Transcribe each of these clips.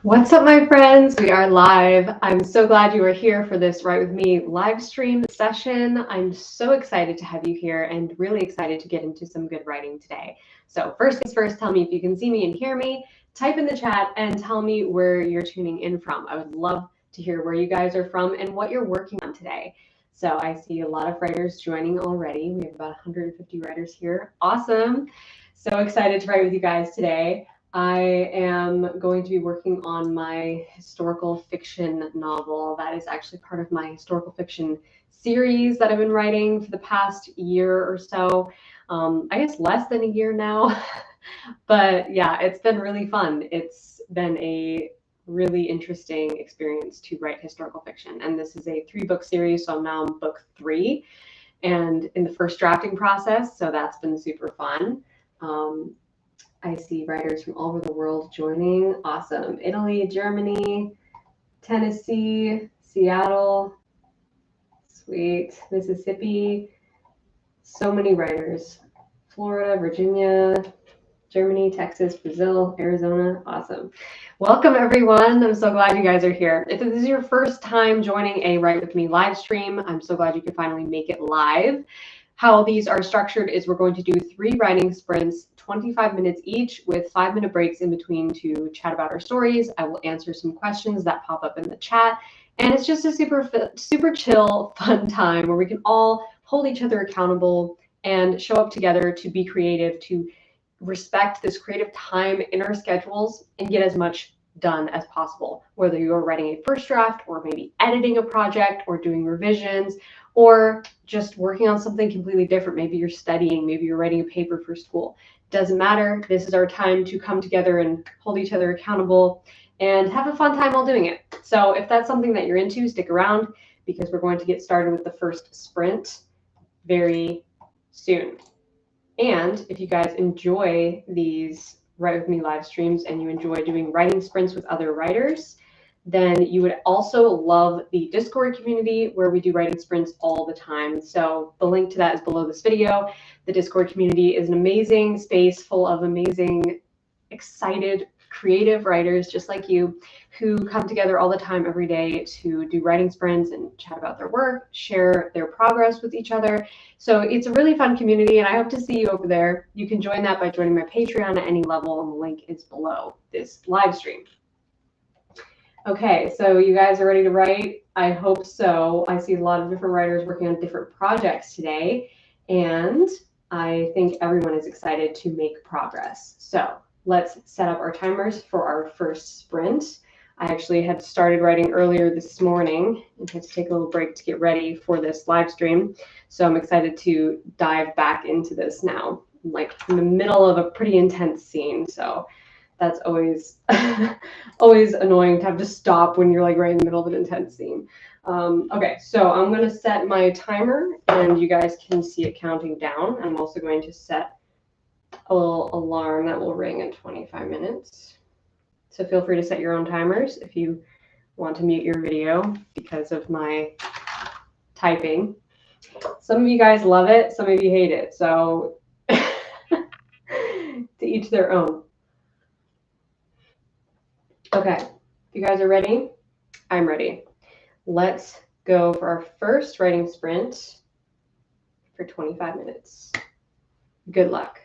What's up, my friends? We are live. I'm so glad you are here for this Write With Me live stream session. I'm so excited to have you here and really excited to get into some good writing today. So first things first, tell me if you can see me and hear me. Type in the chat and tell me where you're tuning in from. I would love to hear where you guys are from and what you're working on today. So I see a lot of writers joining already. We have about 150 writers here. Awesome. So excited to write with you guys today. I am going to be working on my historical fiction novel. That is actually part of my historical fiction series that I've been writing for the past year or so. I guess less than a year now. But yeah, it's been really fun. It's been a really interesting experience to write historical fiction. And this is a 3-book series, so I'm now on book 3 and in the first drafting process. So that's been super fun. I see writers from all over the world joining. Awesome. Italy, Germany, Tennessee, Seattle, sweet, Mississippi. So many writers. Florida, Virginia, Germany, Texas, Brazil, Arizona. Awesome. Welcome, everyone. I'm so glad you guys are here. If this is your first time joining a Write With Me live stream, I'm so glad you could finally make it live. How these are structured is we're going to do 3 writing sprints, 25 minutes each, with 5-minute breaks in between to chat about our stories. I will answer some questions that pop up in the chat. And it's just a super chill, fun time where we can all hold each other accountable and show up together to be creative, to respect this creative time in our schedules and get as much done as possible, whether you're writing a first draft or maybe editing a project or doing revisions or just working on something completely different. Maybe you're studying, maybe you're writing a paper for school. Doesn't matter. This is our time to come together and hold each other accountable and have a fun time while doing it. So if that's something that you're into, stick around because we're going to get started with the first sprint very soon. And if you guys enjoy these Write With Me live streams and you enjoy doing writing sprints with other writers, then you would also love the Discord community where we do writing sprints all the time. So the link to that is below this video. The Discord community is an amazing space full of amazing, excited, creative writers just like you who come together all the time every day to do writing sprints and chat about their work, share their progress with each other. So it's a really fun community and I hope to see you over there. You can join that by joining my Patreon at any level and the link is below this live stream. Okay, so you guys are ready to write? I hope so. I see a lot of different writers working on different projects today, and I think everyone is excited to make progress. So let's set up our timers for our first sprint. I actually had started writing earlier this morning and had to take a little break to get ready for this live stream. So I'm excited to dive back into this now. I'm like in the middle of a pretty intense scene, so that's always always annoying to have to stop when you're like right in the middle of an intense scene. Okay, so I'm going to set my timer and you guys can see it counting down. I'm also going to set a little alarm that will ring in 25 minutes. So feel free to set your own timers if you want to mute your video because of my typing. Some of you guys love it, some of you hate it. So to each their own. Okay, if you guys are ready, I'm ready. Let's go for our first writing sprint for 25 minutes. Good luck.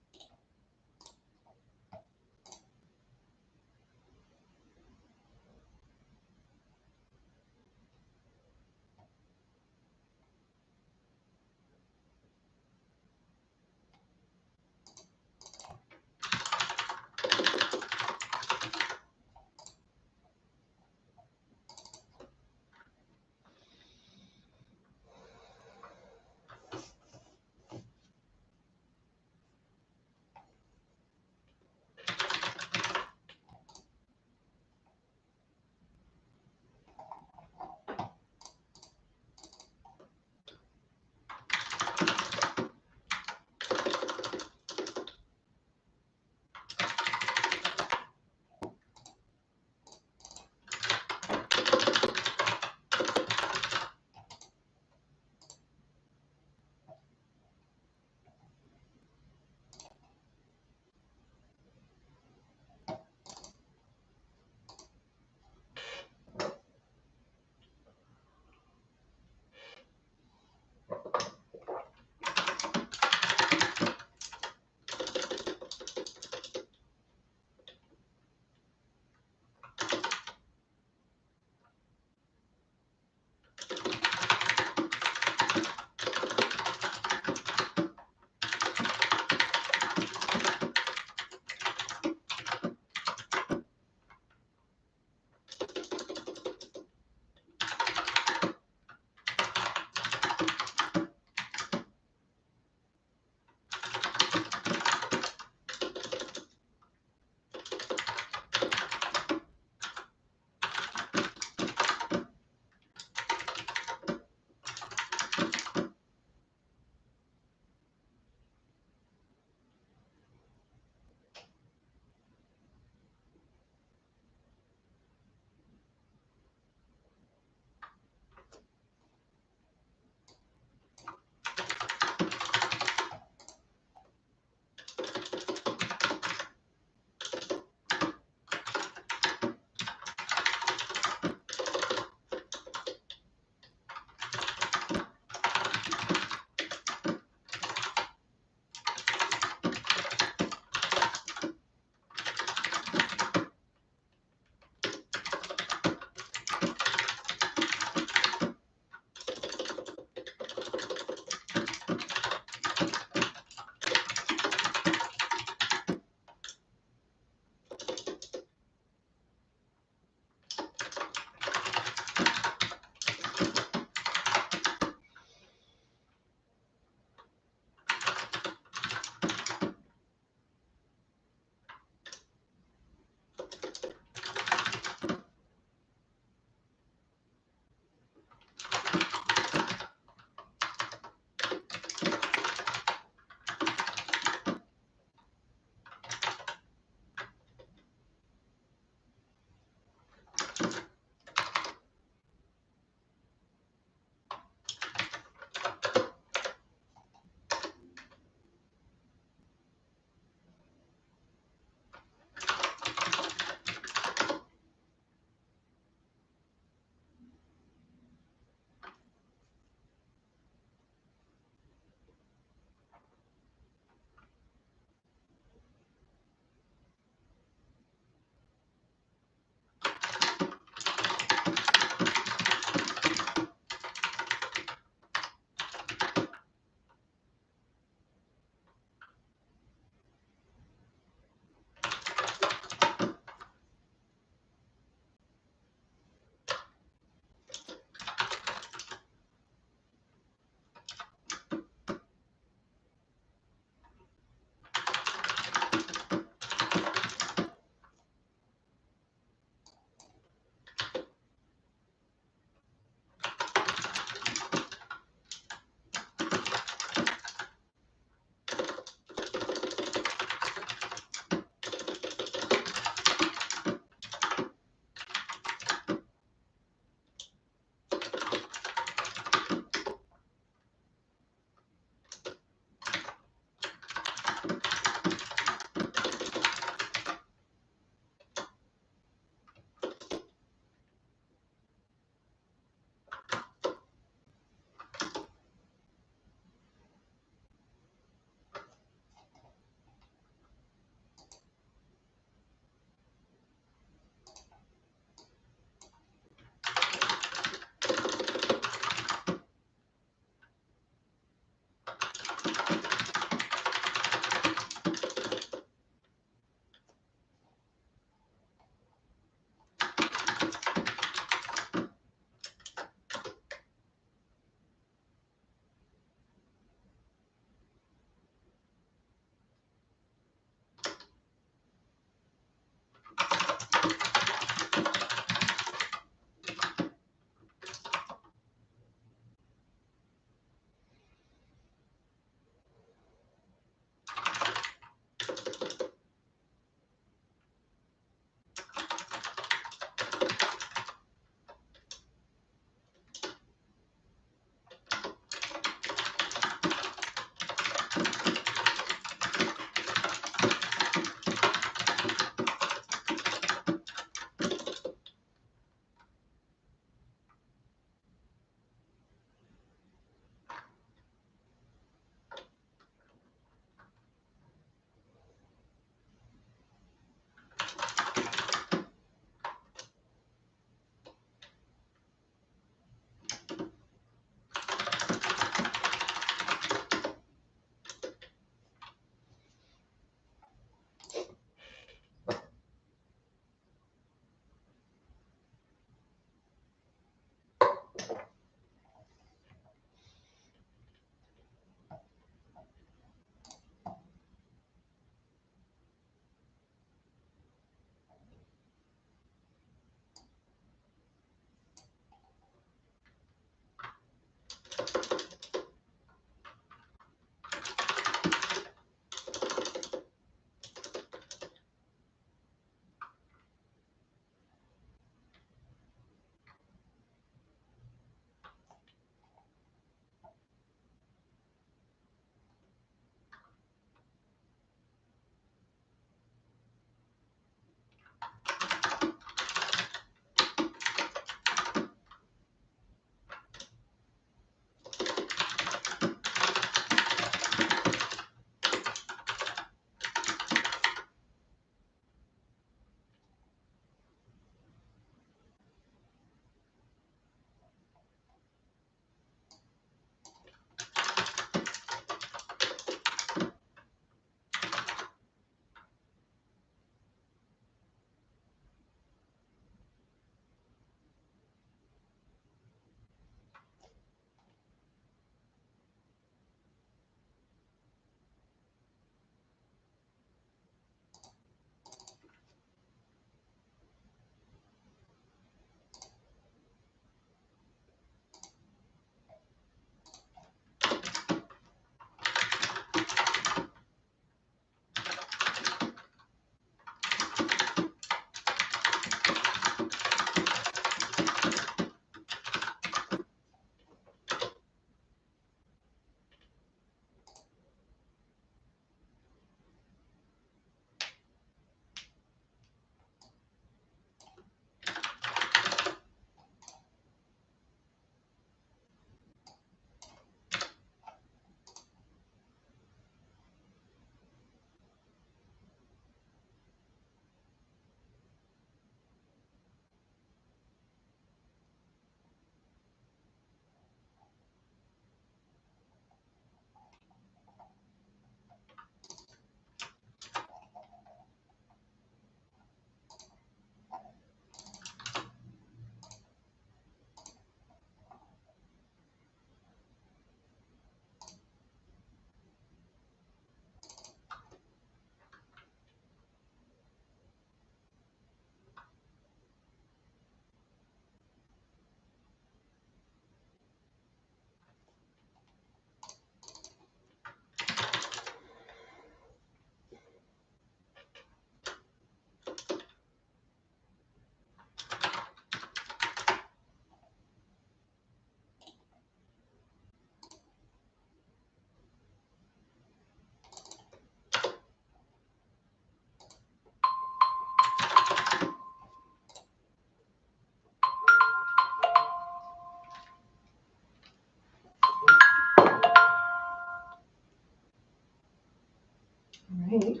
All right.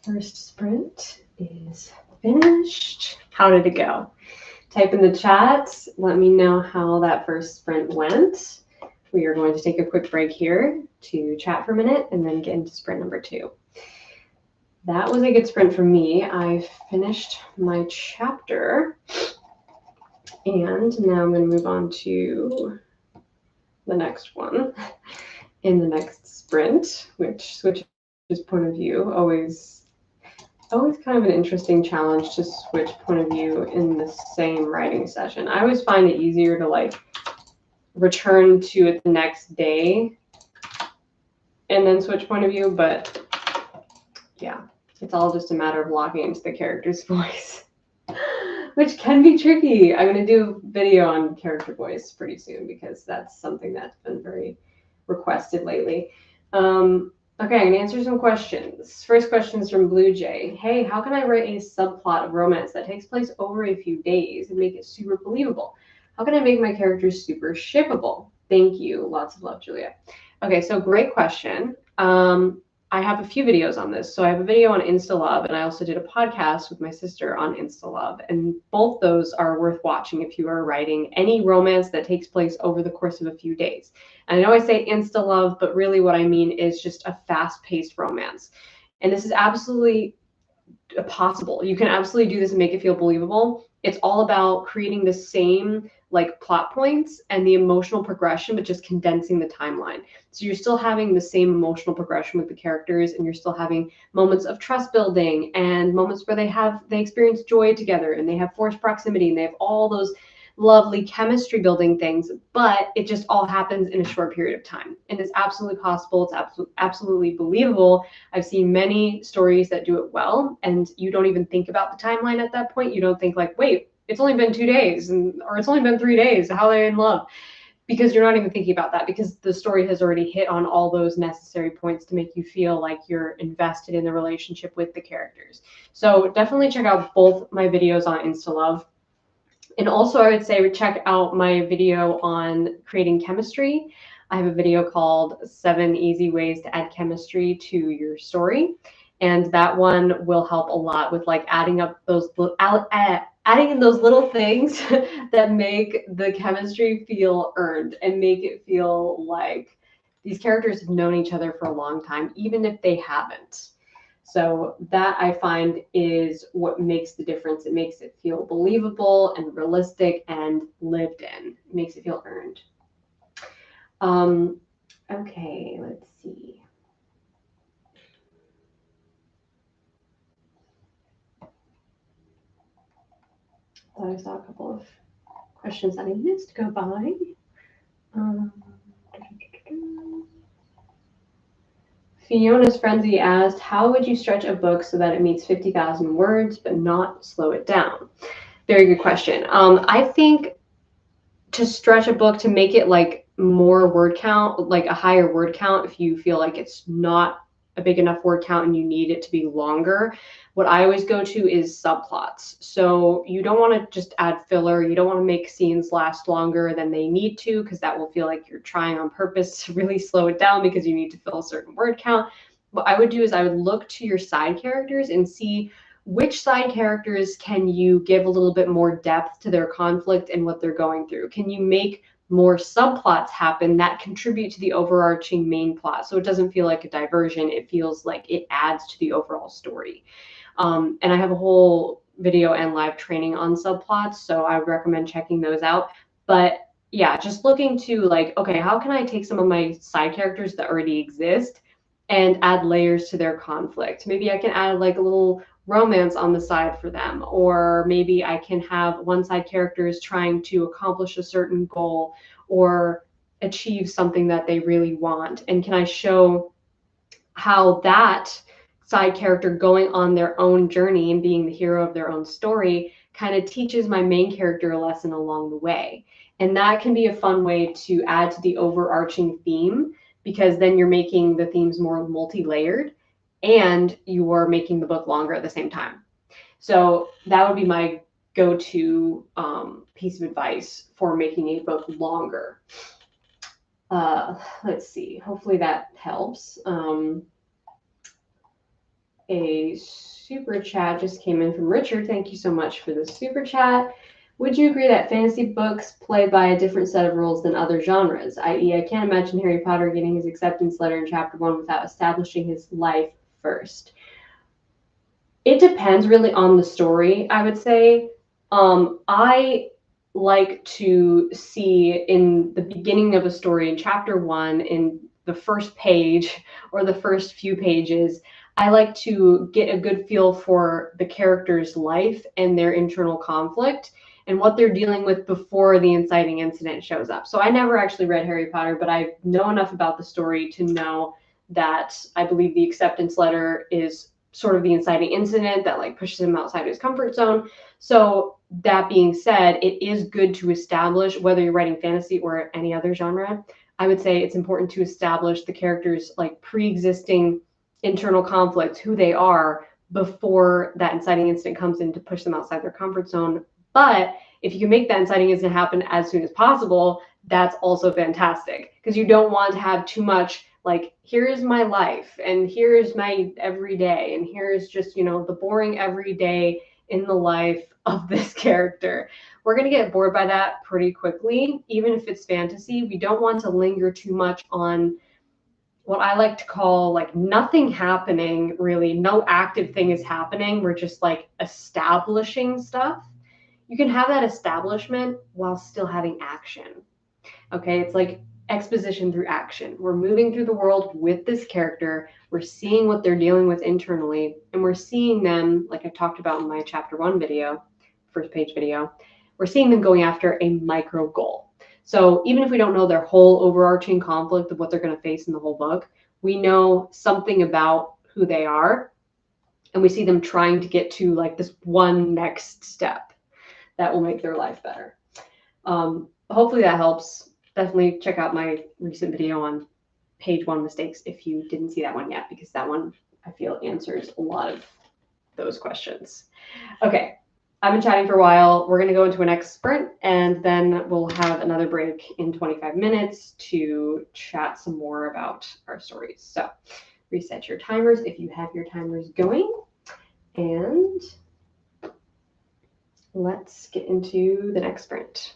First sprint is finished. How did it go? Type in the chat. Let me know how that first sprint went. We are going to take a quick break here to chat for a minute and then get into sprint number 2. That was a good sprint for me. I finished my chapter. And now I'm going to move on to the next one in the next sprint, which switches point of view. Always kind of an interesting challenge to switch point of view in the same writing session. I always find it easier to like return to it the next day and then switch point of view, but yeah, it's all just a matter of locking into the character's voice, which can be tricky. I'm going to do a video on character voice pretty soon because that's something that's been very requested lately. Okay, I'm gonna answer some questions. First question is from Blue Jay. Hey, how can I write a subplot of romance that takes place over a few days and make it super believable? How can I make my characters super shippable? Thank you. Lots of love, Julia. Okay, so great question. I have a few videos on this. So I have a video on InstaLove, and I also did a podcast with my sister on InstaLove. And both those are worth watching if you are writing any romance that takes place over the course of a few days. And I know I say InstaLove, but really what I mean is just a fast-paced romance. And this is absolutely possible. You can absolutely do this and make it feel believable. it's all about creating the same like plot points and the emotional progression, but just condensing the timeline. So you're still having the same emotional progression with the characters, and you're still having moments of trust building and moments where they experience joy together, and they have forced proximity, and they have all those lovely chemistry building things, but it just all happens in a short period of time. And it's absolutely possible. It's absolutely believable. I've seen many stories that do it well, and you don't even think about the timeline at that point. You don't think like, wait, it's only been 2 days, or it's only been 3 days. How are they in love? Because you're not even thinking about that, because the story has already hit on all those necessary points to make you feel like you're invested in the relationship with the characters. So definitely check out both my videos on InstaLove. And also, I would say check out my video on creating chemistry. I have a video called 7 Easy Ways to Add Chemistry to Your Story. And that one will help a lot with like adding in those little things that make the chemistry feel earned and make it feel like these characters have known each other for a long time, even if they haven't. So that, I find, is what makes the difference. It makes it feel believable and realistic and lived in. It makes it feel earned. Okay, let's see. Thought I saw a couple of questions that I missed go by. Fiona's Frenzy asked, how would you stretch a book so that it meets 50,000 words but not slow it down? Very good question. I think to stretch a book, to make it like more word count, like a higher word count, if you feel like it's not a big enough word count and you need it to be longer, what I always go to is subplots. So you don't want to just add filler. You don't want to make scenes last longer than they need to, because that will feel like you're trying on purpose to really slow it down because you need to fill a certain word count. What I would do is I would look to your side characters and see which side characters can you give a little bit more depth to their conflict and what they're going through. Can you make more subplots happen that contribute to the overarching main plot, so it doesn't feel like a diversion? It feels like it adds to the overall story. And I have a whole video and live training on subplots, so I would recommend checking those out. But yeah, just looking to like, okay, how can I take some of my side characters that already exist and add layers to their conflict? Maybe I can add like a little romance on the side for them, or maybe I can have one side character is trying to accomplish a certain goal or achieve something that they really want, and can I show how that side character going on their own journey and being the hero of their own story kind of teaches my main character a lesson along the way. And that can be a fun way to add to the overarching theme, because then you're making the themes more multi-layered and you are making the book longer at the same time. So that would be my go-to piece of advice for making a book longer. Let's see, hopefully that helps. A super chat just came in from Richard. Thank you so much for the super chat. Would you agree that fantasy books play by a different set of rules than other genres? I.e., I can't imagine Harry Potter getting his acceptance letter in chapter 1 without establishing his life first. It depends really on the story, I would say. I like to see in the beginning of a story, in chapter 1, in the first page or the first few pages, I like to get a good feel for the character's life and their internal conflict and what they're dealing with before the inciting incident shows up. So I never actually read Harry Potter, but I know enough about the story to know that I believe the acceptance letter is sort of the inciting incident that like pushes him outside his comfort zone. So that being said, it is good to establish, whether you're writing fantasy or any other genre, I would say it's important to establish the characters' like pre-existing internal conflicts, who they are, before that inciting incident comes in to push them outside their comfort zone. But if you can make that inciting incident happen as soon as possible, that's also fantastic, because you don't want to have too much like, here's my life and here's my everyday and here's just, you know, the boring everyday in the life of this character. We're going to get bored by that pretty quickly. Even if it's fantasy, we don't want to linger too much on what I like to call like nothing happening, really. No active thing is happening. We're just like establishing stuff. you can have that establishment while still having action. Okay, it's like exposition through action. We're moving through the world with this character. We're seeing what they're dealing with internally, and we're seeing them, like I talked about in my chapter 1 video, first page video, we're seeing them going after a micro goal. So even if we don't know their whole overarching conflict of what they're going to face in the whole book, we know something about who they are, and we see them trying to get to like this one next step that will make their life better. Hopefully that helps. Definitely check out my recent video on page 1 mistakes if you didn't see that one yet, because that one I feel answers a lot of those questions. Okay, I've been chatting for a while. We're going to go into a next sprint, and then we'll have another break in 25 minutes to chat some more about our stories. So reset your timers if you have your timers going, and let's get into the next sprint.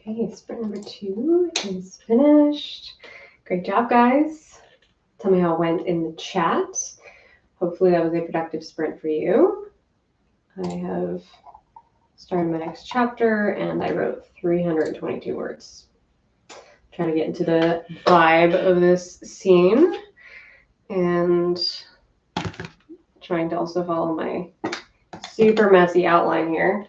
Okay, sprint number 2 is finished. Great job, guys. Tell me how it went in the chat. Hopefully that was a productive sprint for you. I have started my next chapter and I wrote 322 words. Trying to get into the vibe of this scene and trying to also follow my super messy outline here.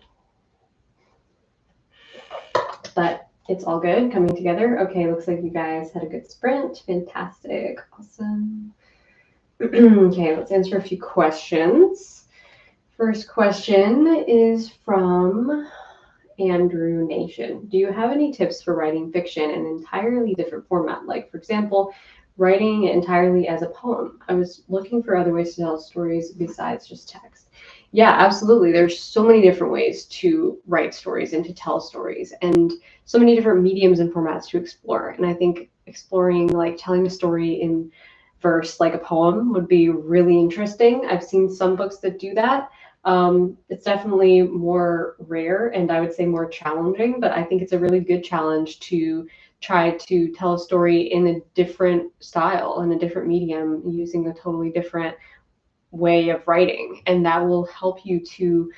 But it's all good, coming together. Okay, looks like you guys had a good sprint. Fantastic, awesome. Okay, let's answer a few questions. First question is from Andrew Nation. Do you have any tips for writing fiction in an entirely different format? Like, for example, writing it entirely as a poem. I was looking for other ways to tell stories besides just text. Yeah, absolutely. There's so many different ways to write stories and to tell stories, and so many different mediums and formats to explore. And I think exploring, like, telling a story in verse, like a poem, would be really interesting. I've seen some books that do that. It's definitely more rare and I would say more challenging, but I think it's a really good challenge to try to tell a story in a different style, in a different medium, using a totally different way of writing. And that will help you to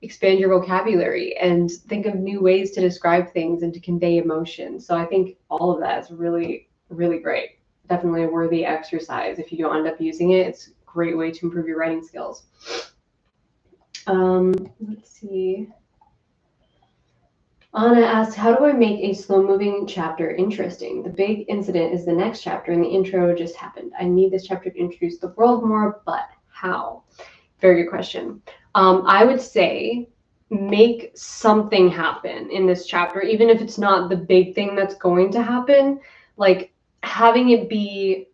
expand your vocabulary and think of new ways to describe things and to convey emotion. So I think all of that is really, really great. Definitely a worthy exercise. If you don't end up using it, it's a great way to improve your writing skills. Let's see. Anna asked, how do I make a slow-moving chapter interesting? The big incident is the next chapter, and the intro just happened. I need this chapter to introduce the world more, but how? Very good question. I would say make something happen in this chapter, even if it's not the big thing that's going to happen, like having it be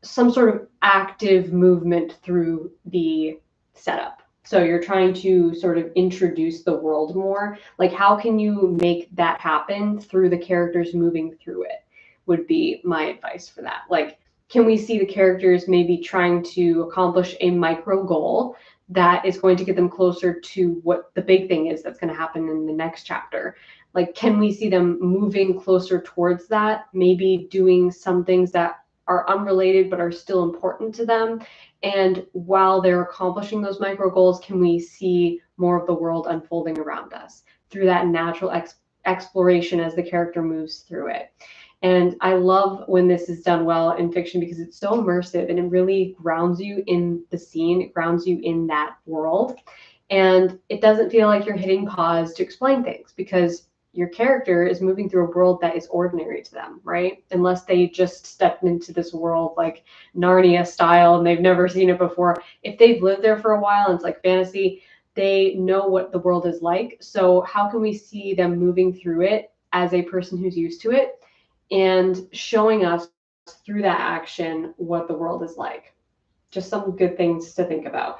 some sort of active movement through the setup. So you're trying to sort of introduce the world more. Like, how can you make that happen through the characters moving through it, would be my advice for that. Like, can we see the characters maybe trying to accomplish a micro goal that is going to get them closer to what the big thing is that's going to happen in the next chapter? Like, can we see them moving closer towards that, maybe doing some things that are unrelated but are still important to them? And while they're accomplishing those micro goals, can we see more of the world unfolding around us through that natural exploration as the character moves through it? And I love when this is done well in fiction because it's so immersive and it really grounds you in the scene, it grounds you in that world. And it doesn't feel like you're hitting pause to explain things because your character is moving through a world that is ordinary to them, right? Unless they just stepped into this world like Narnia style and they've never seen it before. If they've lived there for a while and it's like fantasy, they know what the world is like. So how can we see them moving through it as a person who's used to it and showing us through that action what the world is like? Just some good things to think about.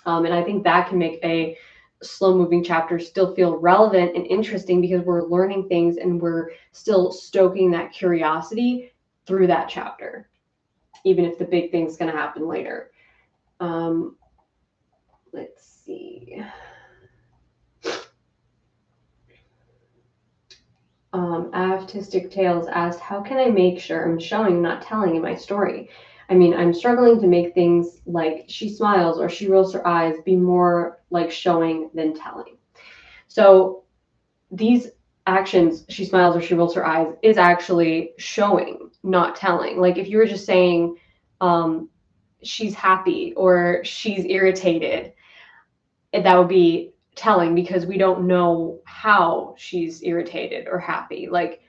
And I think that can make a slow-moving chapter still feel relevant and interesting because we're learning things and we're still stoking that curiosity through that chapter, even if the big thing's going to happen later. Let's see. Avtistic Tales asked, how can I make sure I'm showing, not telling in my story? I mean, I'm struggling to make things like she smiles or she rolls her eyes be more like showing than telling. So these actions, she smiles or she rolls her eyes, is actually showing, not telling. Like if you were just saying she's happy or she's irritated, that would be telling because we don't know how she's irritated or happy. Like,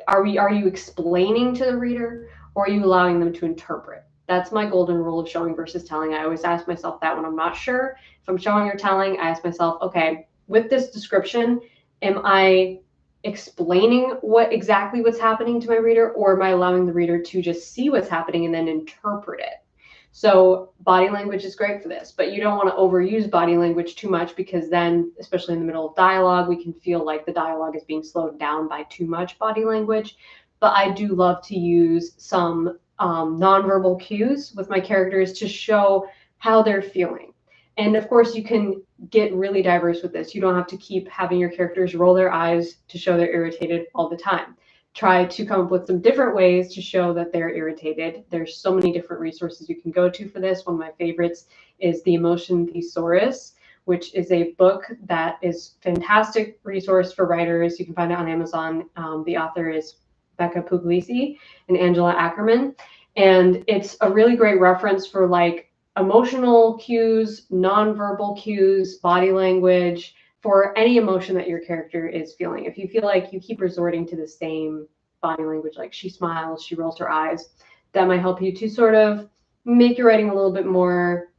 are you explaining to the reader or are you allowing them to interpret? That's my golden rule of showing versus telling. I always ask myself that when I'm not sure if I'm showing or telling. I ask myself, okay, with this description, am I explaining exactly what's happening to my reader, or am I allowing the reader to just see what's happening and then interpret it? So body language is great for this, but you don't want to overuse body language too much because then, especially in the middle of dialogue, we can feel like the dialogue is being slowed down by too much body language. But I do love to use some nonverbal cues with my characters to show how they're feeling. And of course, you can get really diverse with this. You don't have to keep having your characters roll their eyes to show they're irritated all the time. Try to come up with some different ways to show that they're irritated. There's so many different resources you can go to for this. One of my favorites is the Emotion Thesaurus, which is a book that is a fantastic resource for writers. You can find it on Amazon. The author is Becca Puglisi and Angela Ackerman. And it's a really great reference for like emotional cues, nonverbal cues, body language, for any emotion that your character is feeling. If you feel like you keep resorting to the same body language, like she smiles, she rolls her eyes, that might help you to sort of make your writing a little bit more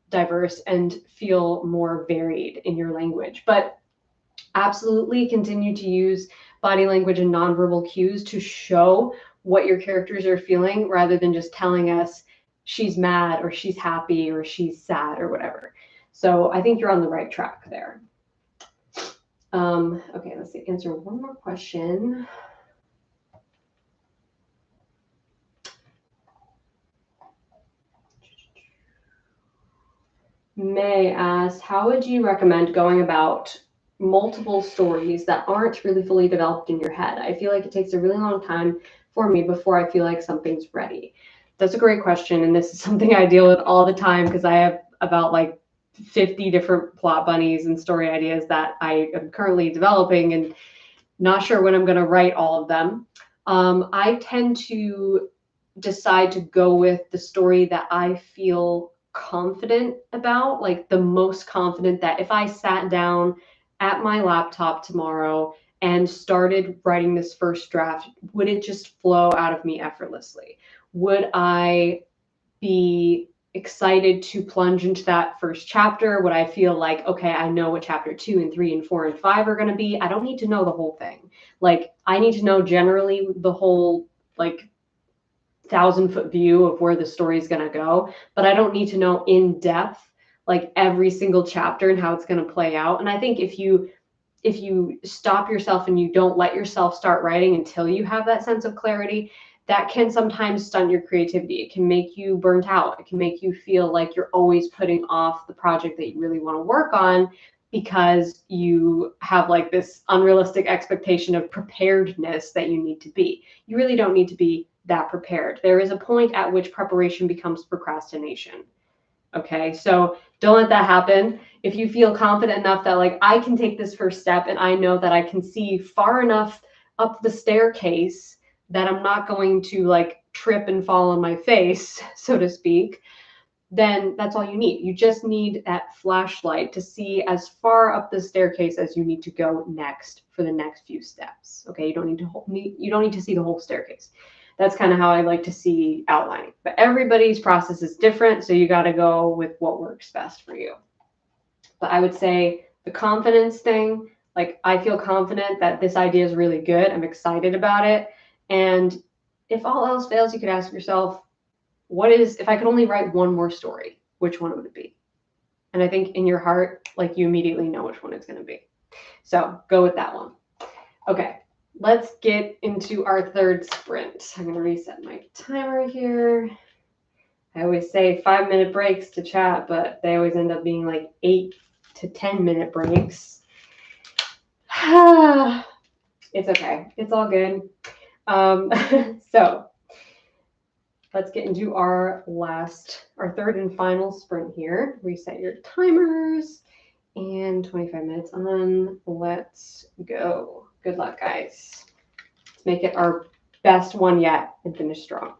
diverse and feel more varied in your language. But absolutely continue to use body language and nonverbal cues to show what your characters are feeling, rather than just telling us she's mad or she's happy or she's sad or whatever. So I think you're on the right track there. Okay, let's see, answer one more question. May asks, how would you recommend going about multiple stories that aren't really fully developed in your head? I feel like it takes a really long time for me before I feel like something's ready. That's a great question, and this is something I deal with all the time because I have about like 50 different plot bunnies and story ideas that I am currently developing and not sure when I'm going to write all of them. I tend to decide to go with the story that I feel confident about, like the most confident, that if I sat down at my laptop tomorrow and started writing this first draft, would it just flow out of me effortlessly? Would I be excited to plunge into that first chapter? Would I feel like, okay, I know what chapter 2 and 3 and 4 and 5 are going to be? I don't need to know the whole thing. Like, I need to know generally the whole, like, 1,000-foot view of where the story is going to go, but I don't need to know in depth, like every single chapter and how it's going to play out. And I think if you stop yourself and you don't let yourself start writing until you have that sense of clarity, that can sometimes stunt your creativity. It can make you burnt out. It can make you feel like you're always putting off the project that you really want to work on because you have like this unrealistic expectation of preparedness that you need to be. You really don't need to be that prepared. There is a point at which preparation becomes procrastination. Okay, so don't let that happen. If you feel confident enough that like I can take this first step and I know that I can see far enough up the staircase that I'm not going to like trip and fall on my face, so to speak, then that's all you need. You just need that flashlight to see as far up the staircase as you need to go next for the next few steps. Okay, you don't need to see the whole staircase. That's kind of how I like to see outlining. But everybody's process is different, so you got to go with what works best for you. But I would say the confidence thing, like I feel confident that this idea is really good. I'm excited about it. And if all else fails, you could ask yourself, if I could only write one more story, which one would it be? And I think in your heart, like you immediately know which one it's going to be. So go with that one. Okay. Let's get into our third sprint. I'm going to reset my timer here. I always say 5-minute breaks to chat, but they always end up being like 8 to 10-minute breaks. It's okay. It's all good. So let's get into our third and final sprint here. Reset your timers and 25 minutes on. Let's go. Good luck, guys. Let's make it our best one yet and finish strong.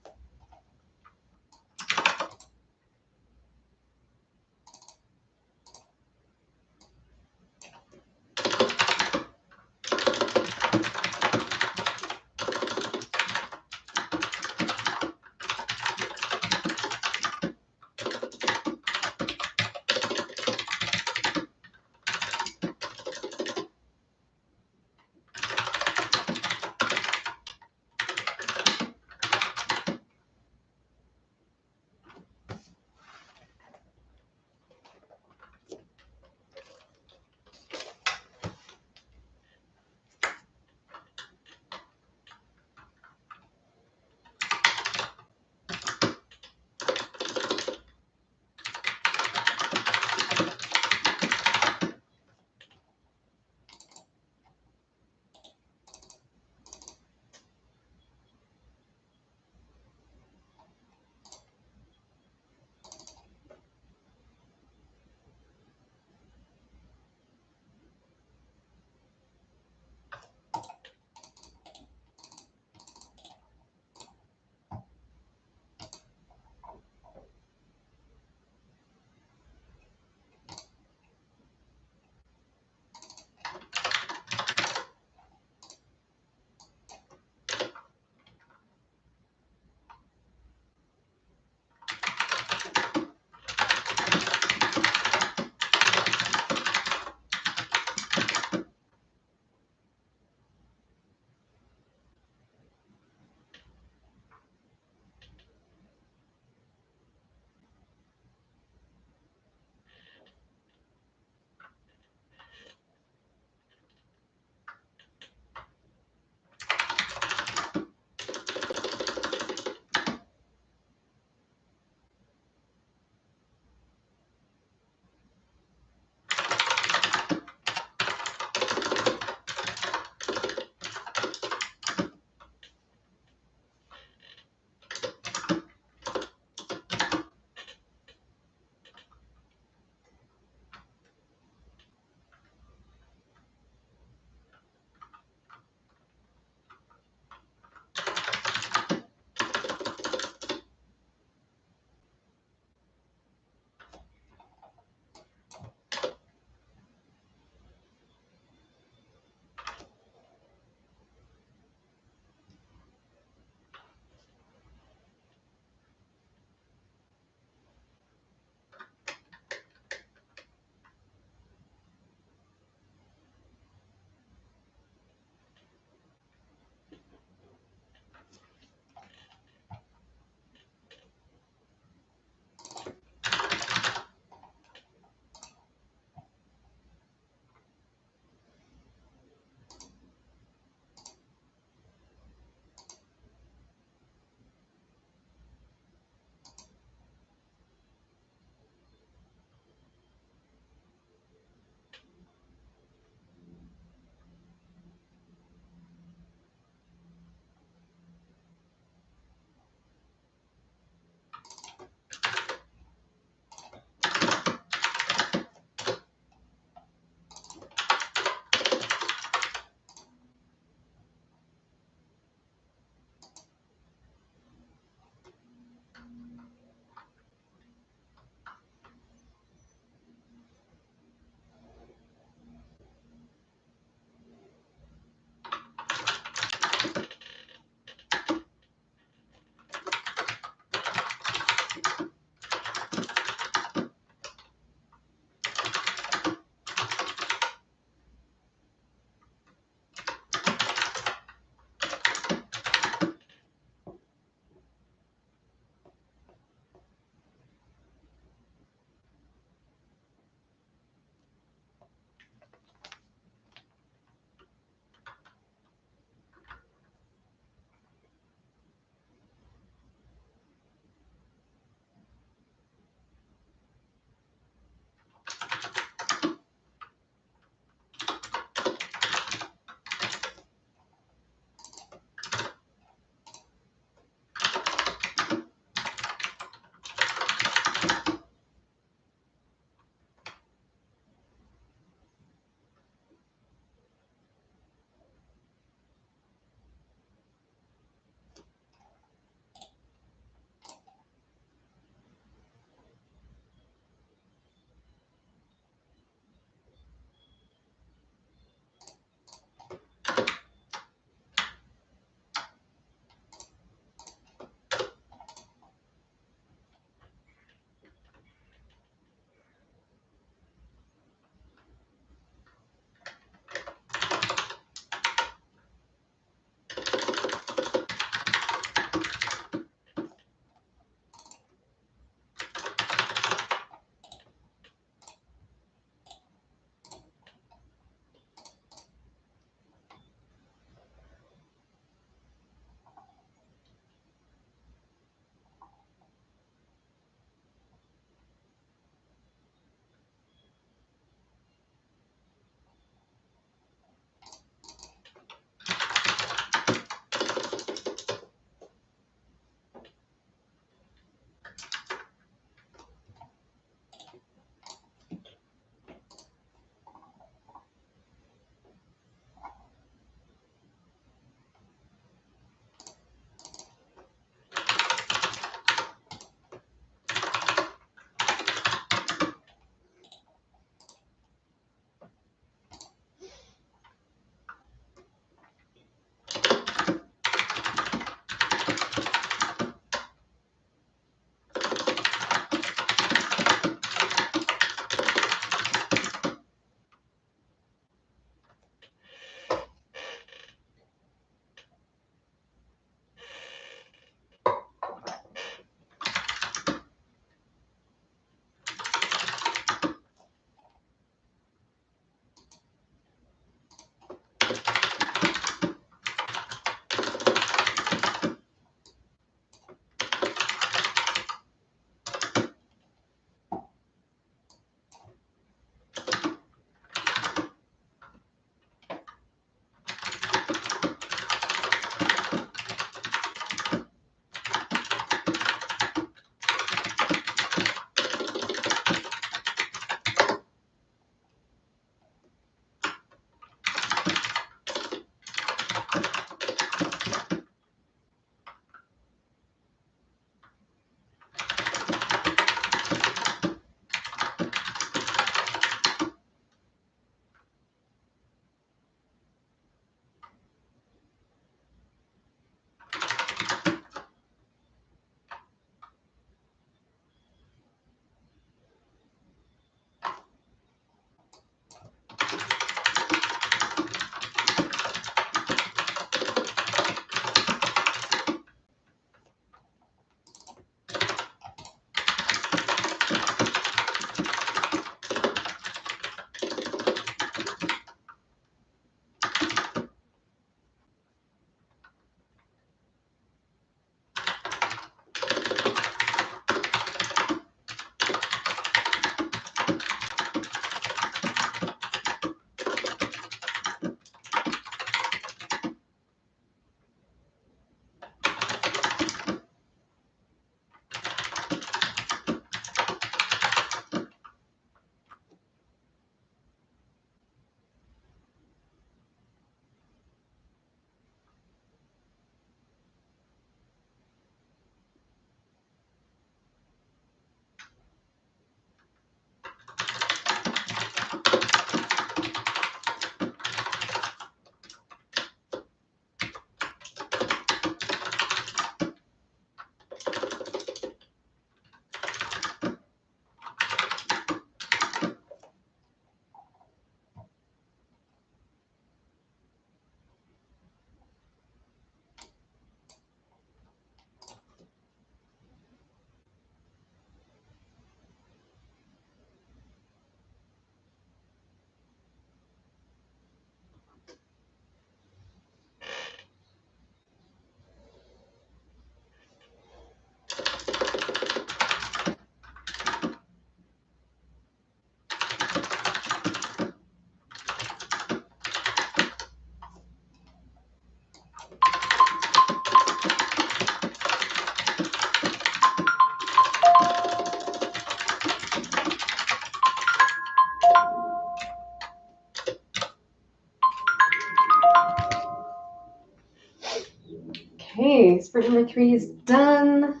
Okay, sprint number 3 is done.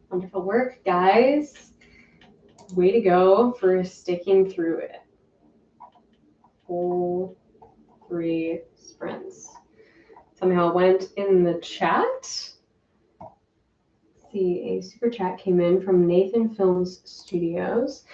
Wonderful work, guys. Way to go for sticking through it. Whole 3 sprints. Somehow it went in the chat. Let's see, a super chat came in from Nathan Films Studios.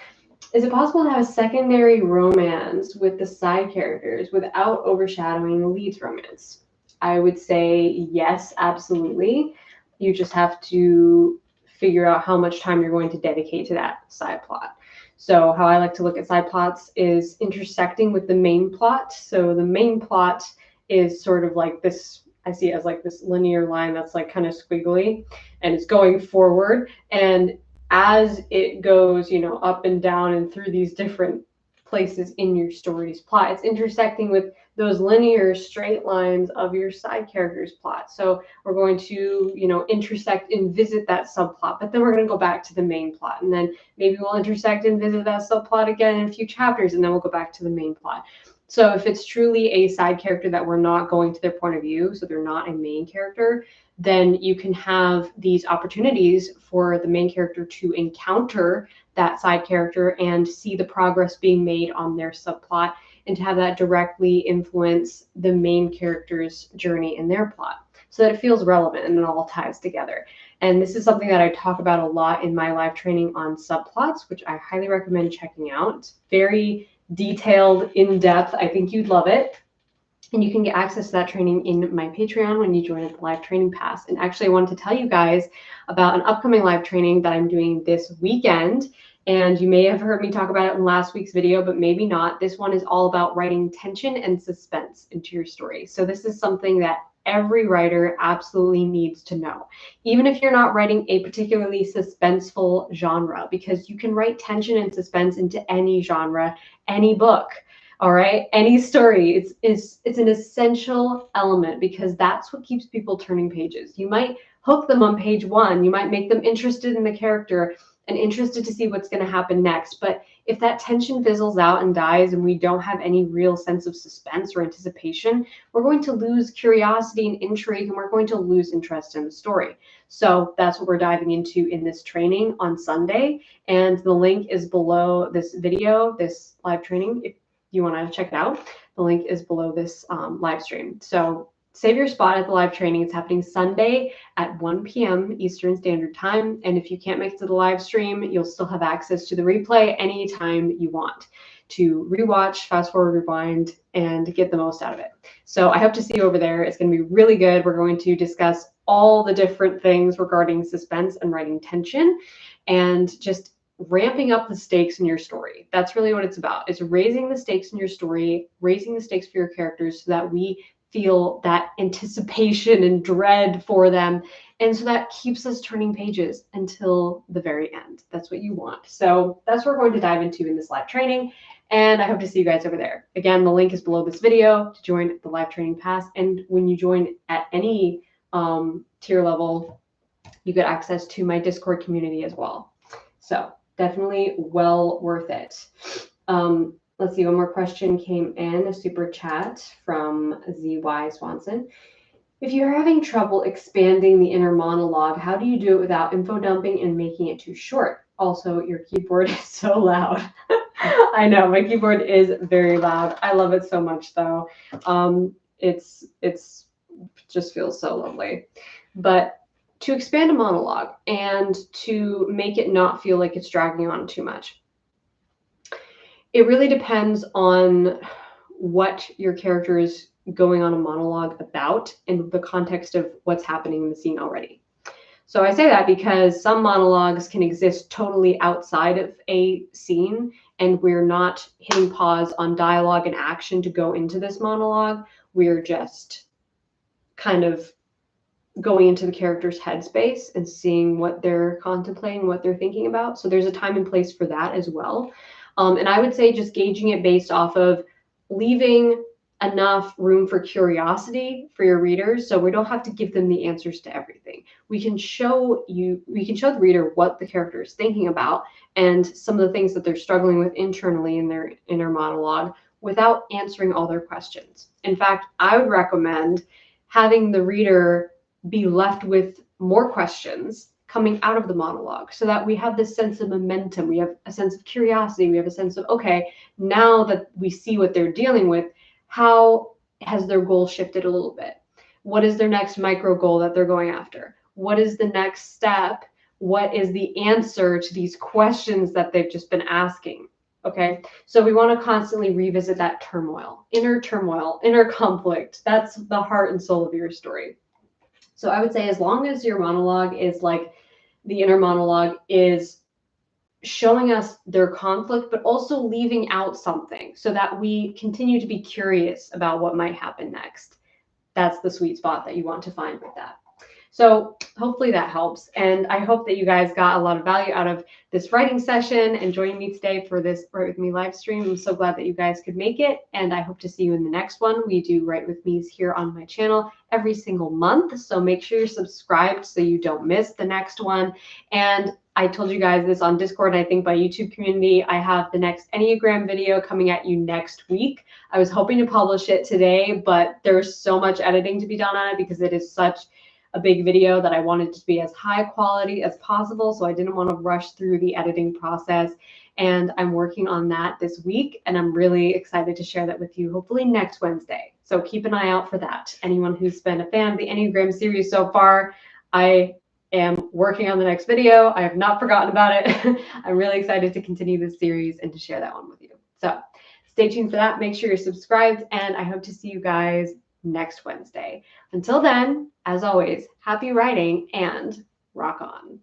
Is it possible to have a secondary romance with the side characters without overshadowing the lead's romance? I would say yes, absolutely. You just have to figure out how much time you're going to dedicate to that side plot. So how I like to look at side plots is intersecting with the main plot. So the main plot is sort of like this, I see it as like this linear line that's like kind of squiggly and it's going forward. And as it goes, you know, up and down and through these different places in your story's plot, it's intersecting with those linear straight lines of your side character's plot. So we're going to, you know, intersect and visit that subplot, but then we're going to go back to the main plot. And then maybe we'll intersect and visit that subplot again in a few chapters, and then we'll go back to the main plot. So if it's truly a side character that we're not going to their point of view, so they're not a main character, then you can have these opportunities for the main character to encounter that side character and see the progress being made on their subplot, and to have that directly influence the main character's journey in their plot so that it feels relevant and it all ties together. And this is something that I talk about a lot in my live training on subplots, which I highly recommend checking out. It's very detailed, in-depth. I think you'd love it. And you can get access to that training in my Patreon when you join the live training pass. And actually, I wanted to tell you guys about an upcoming live training that I'm doing this weekend. And you may have heard me talk about it in last week's video, but maybe not. This one is all about writing tension and suspense into your story. So this is something that every writer absolutely needs to know, even if you're not writing a particularly suspenseful genre, because you can write tension and suspense into any genre, any book. All right, any story, it's an essential element, because that's what keeps people turning pages. You might hook them on page 1, you might make them interested in the character and interested to see what's going to happen next. But if that tension fizzles out and dies and we don't have any real sense of suspense or anticipation, we're going to lose curiosity and intrigue, and we're going to lose interest in the story. So that's what we're diving into in this training on Sunday. And the link is below this video, this live training. If you want to check it out, the link is below this live stream. So save your spot at the live training. It's happening Sunday at 1 p.m. Eastern Standard Time. And if you can't make it to the live stream, you'll still have access to the replay anytime you want to rewatch, fast forward, rewind, and get the most out of it. So I hope to see you over there. It's going to be really good. We're going to discuss all the different things regarding suspense and writing tension, and just ramping up the stakes in your story. That's really what it's about. It's raising the stakes in your story, raising the stakes for your characters so that we feel that anticipation and dread for them. And so that keeps us turning pages until the very end. That's what you want. So that's what we're going to dive into in this live training. And I hope to see you guys over there. Again, the link is below this video to join the live training pass. And when you join at any tier level, you get access to my Discord community as well. So definitely well worth it. Let's see, one more question came in, a super chat from ZY Swanson. If you're having trouble expanding the inner monologue, how do you do it without info dumping and making it too short? Also, your keyboard is so loud. I know, my keyboard is very loud. I love it so much, though. It's just feels so lovely. But to expand a monologue and to make it not feel like it's dragging on too much, it really depends on what your character is going on a monologue about and the context of what's happening in the scene already. So I say that because some monologues can exist totally outside of a scene, and we're not hitting pause on dialogue and action to go into this monologue. We're just kind of going into the character's headspace and seeing what they're contemplating, what they're thinking about. So there's a time and place for that as well. And I would say just gauging it based off of leaving enough room for curiosity for your readers, so we don't have to give them the answers to everything. We can show the reader what the character is thinking about and some of the things that they're struggling with internally in their inner monologue without answering all their questions. In fact, I would recommend having the reader be left with more questions coming out of the monologue, so that we have this sense of momentum, we have a sense of curiosity, we have a sense of, okay, now that we see what they're dealing with, how has their goal shifted a little bit? What is their next micro goal that they're going after? What is the next step? What is the answer to these questions that they've just been asking? Okay, so we want to constantly revisit that turmoil, inner conflict. That's the heart and soul of your story. So I would say, as long as your monologue is like, the inner monologue is showing us their conflict, but also leaving out something so that we continue to be curious about what might happen next. That's the sweet spot that you want to find with that. So hopefully that helps. And I hope that you guys got a lot of value out of this writing session and joining me today for this Write With Me live stream. I'm so glad that you guys could make it. And I hope to see you in the next one. We do Write With Me's here on my channel every single month. So make sure you're subscribed so you don't miss the next one. And I told you guys this on Discord, and I think by YouTube community, I have the next Enneagram video coming at you next week. I was hoping to publish it today, but there's so much editing to be done on it because it is such a big video that I wanted to be as high quality as possible. So I didn't want to rush through the editing process. And I'm working on that this week. And I'm really excited to share that with you, hopefully next Wednesday. So keep an eye out for that. Anyone who's been a fan of the Enneagram series so far, I am working on the next video. I have not forgotten about it. I'm really excited to continue this series and to share that one with you. So stay tuned for that. Make sure you're subscribed. And I hope to see you guys next Wednesday. Until then, as always, happy writing and rock on.